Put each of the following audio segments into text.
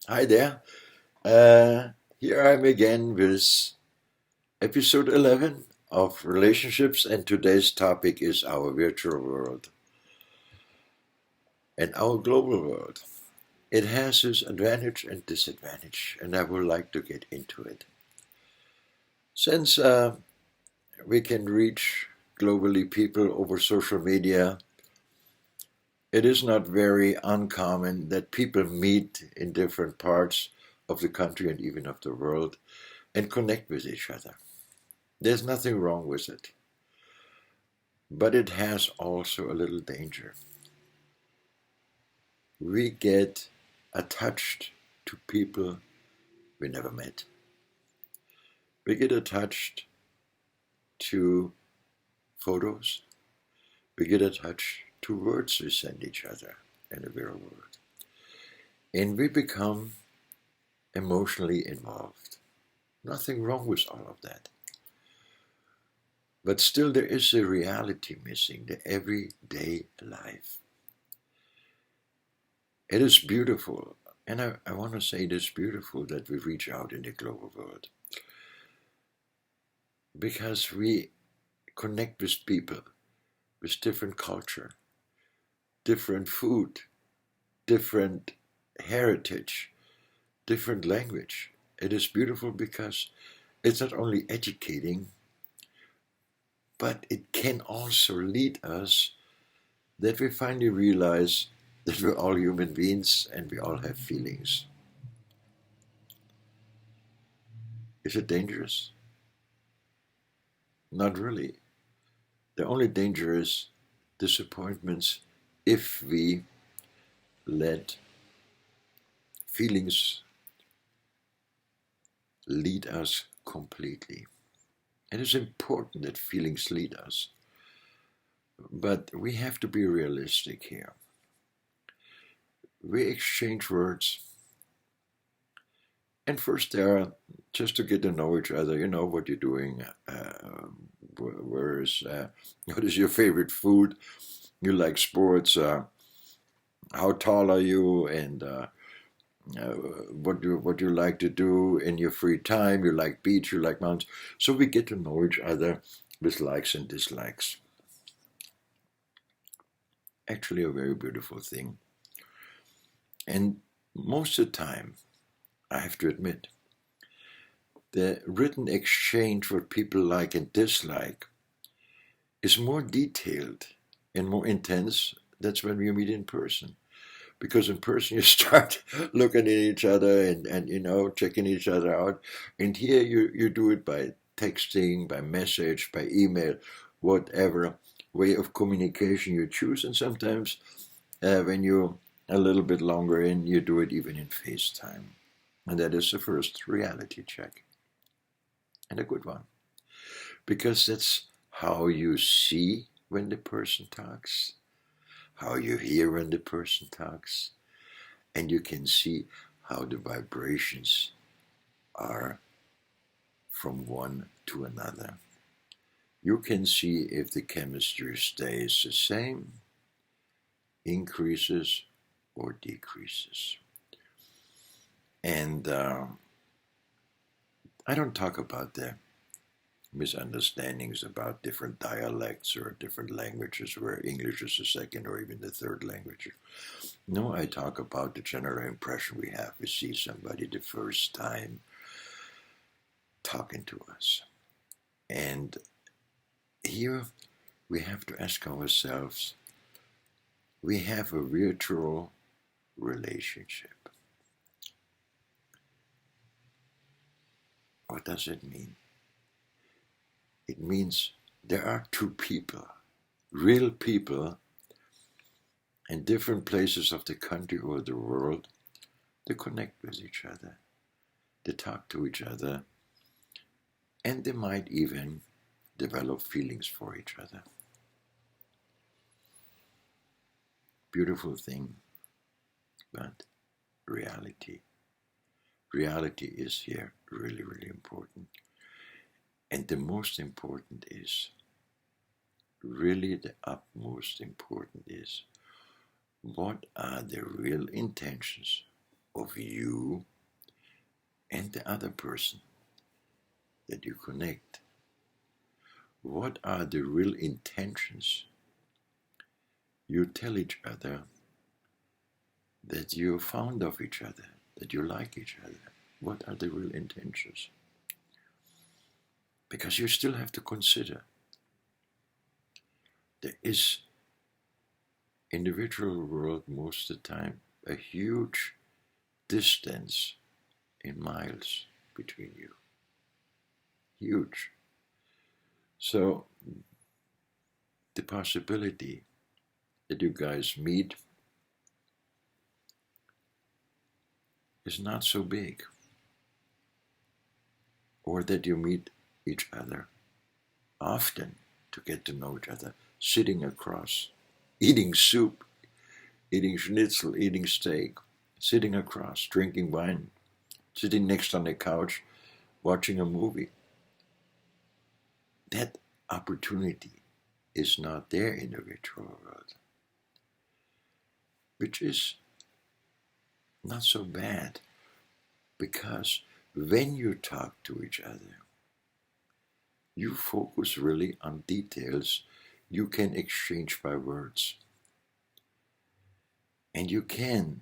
Hi there. Uh, Here I'm again with episode 11 of relationships, and today's topic is our virtual world and our global world. It has its advantage and disadvantage, and I would like to get into it. Since we can reach globally people over social media, it is not very uncommon that people meet in different parts of the country and even of the world and connect with each other. There's nothing wrong with it. But it has also a little danger. We get attached to people we never met. We get attached to photos. We get attached to words we send each other in the real world. And we become emotionally involved. Nothing wrong with all of that. But still, there is a reality missing, the everyday life. It is beautiful, and I want to say it is beautiful that we reach out in the global world because we connect with people with different culture, different food, different heritage, different language. It is beautiful because it's not only educating, but it can also lead us that we finally realize that we're all human beings and we all have feelings. Is it dangerous? Not really. The only danger is disappointments if we let feelings lead us completely. It is important that feelings lead us, but we have to be realistic here. We exchange words, and first there are just to get to know each other. You know what you're doing. Where is what is your favorite food? You like sports. How tall are you? And what you like to do in your free time. You like beach. You like mountains. So we get to know each other with likes and dislikes. Actually, a very beautiful thing. And most of the time, I have to admit, the written exchange what people like and dislike is more detailed and more intense. That's when we meet in person. Because in person you start looking at each other and checking each other out. And here you do it by texting, by message, by email, whatever way of communication you choose. And sometimes when you're a little bit longer in, you do it even in FaceTime. And that is the first reality check. And a good one. Because that's how you see when the person talks, how you hear when the person talks, and you can see how the vibrations are from one to another. You can see if the chemistry stays the same, increases, or decreases. And I don't talk about the misunderstandings about different dialects or different languages where English is the second or even the third language. No, I talk about the general impression we have. We see somebody the first time talking to us. And here we have to ask ourselves, we have a virtual relationship. What does it mean? It means there are two people, real people, in different places of the country or the world. They connect with each other, they talk to each other, and they might even develop feelings for each other. Beautiful thing, but reality. Reality is here really, really important. And the most important is, really the utmost important is, what are the real intentions of you and the other person that you connect. What are the real intentions you tell each other that you're fond of each other, that you like each other? What are the real intentions? Because you still have to consider there is, in the virtual world most of the time, a huge distance in miles between you. Huge. So the possibility that you guys meet is not so big. Or that you meet each other often to get to know each other, sitting across, eating soup, eating schnitzel, eating steak, sitting across, drinking wine, sitting next on the couch, watching a movie. That opportunity is not there in the virtual world, which is not so bad, because when you talk to each other, you focus really on details you can exchange by words. And you can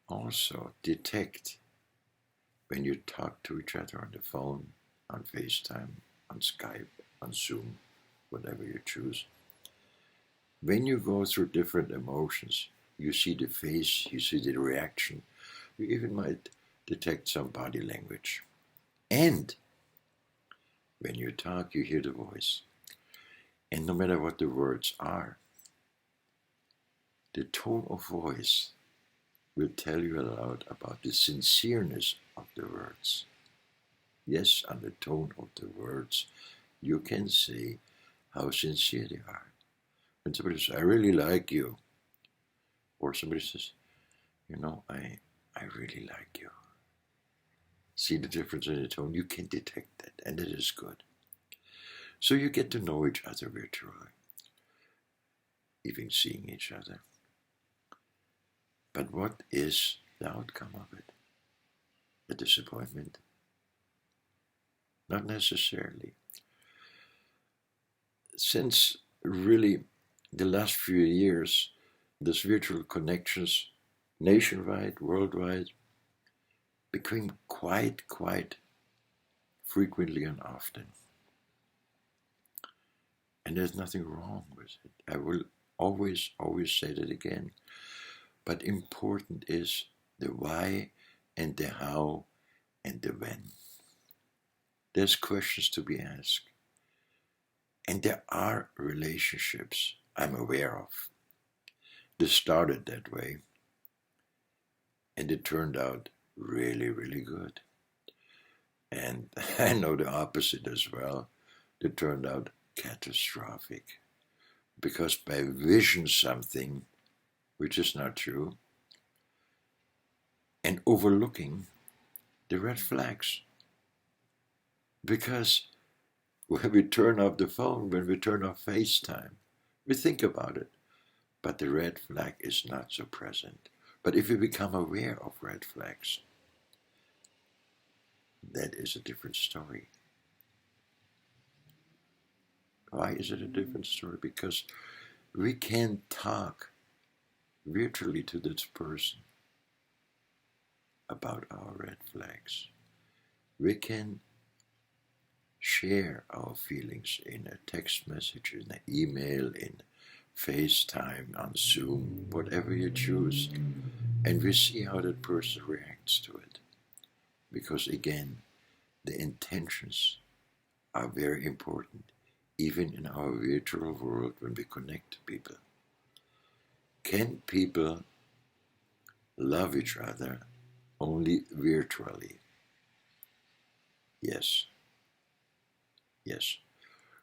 also detect when you talk to each other on the phone, on FaceTime, on Skype, on Zoom, whatever you choose. When you go through different emotions, you see the face, you see the reaction, you even might detect some body language. And when you talk, you hear the voice. And no matter what the words are, the tone of voice will tell you a lot about the sincereness of the words. Yes, on the tone of the words, you can say how sincere they are. When somebody says, I really like you, or somebody says, I really like you. See the difference in the tone? You can detect that, and it is good. So you get to know each other virtually, even seeing each other. But what is the outcome of it? A disappointment? Not necessarily. Since really the last few years, these virtual connections, nationwide, worldwide, became quite frequently and often. And there's nothing wrong with it. I will always say that again. But important is the why and the how and the when. There's questions to be asked. And there are relationships I'm aware of that started that way. And it turned out really good. And I know the opposite as well. It turned out catastrophic. Because by vision something which is not true, and overlooking the red flags. Because when we turn off the phone, when we turn off FaceTime, we think about it, but the red flag is not so present. But if we become aware of red flags, that is a different story. Why is it a different story? Because we can talk virtually to this person about our red flags. We can share our feelings in a text message, in an email, in FaceTime, on Zoom, whatever you choose, and we see how that person reacts to it. Because again, the intentions are very important, even in our virtual world when we connect to people. Can people love each other only virtually? Yes.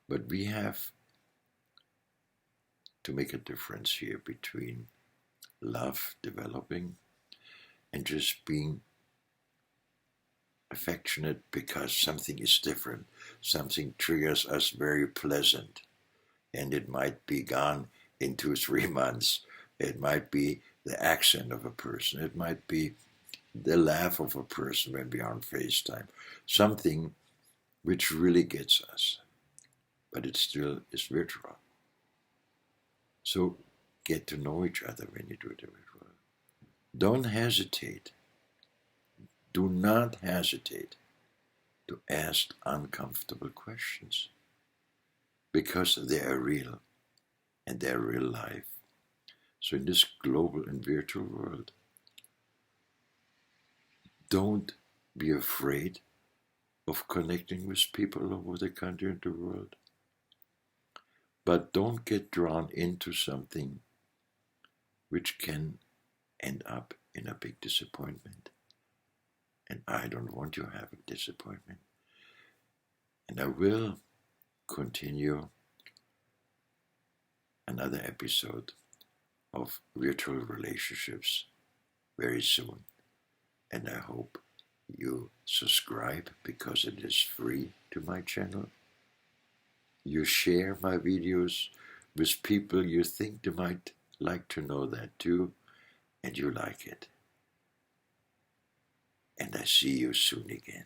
But we have to make a difference here between love developing and just being affectionate because something is different, something triggers us very pleasant, and it might be gone in 2-3 months. It might be the accent of a person. It might be the laugh of a person when we are on FaceTime. Something which really gets us, but it still is virtual. So get to know each other when you do the virtual. Don't hesitate. Do not hesitate to ask uncomfortable questions, because they are real and they're real life. So in this global and virtual world, don't be afraid of connecting with people over the country and the world. But don't get drawn into something which can end up in a big disappointment. And I don't want you to have a disappointment. And I will continue another episode of virtual relationships very soon. And I hope you subscribe, because it is free to my channel. You share my videos with people you think they might like to know that too, and you like it. And I see you soon again.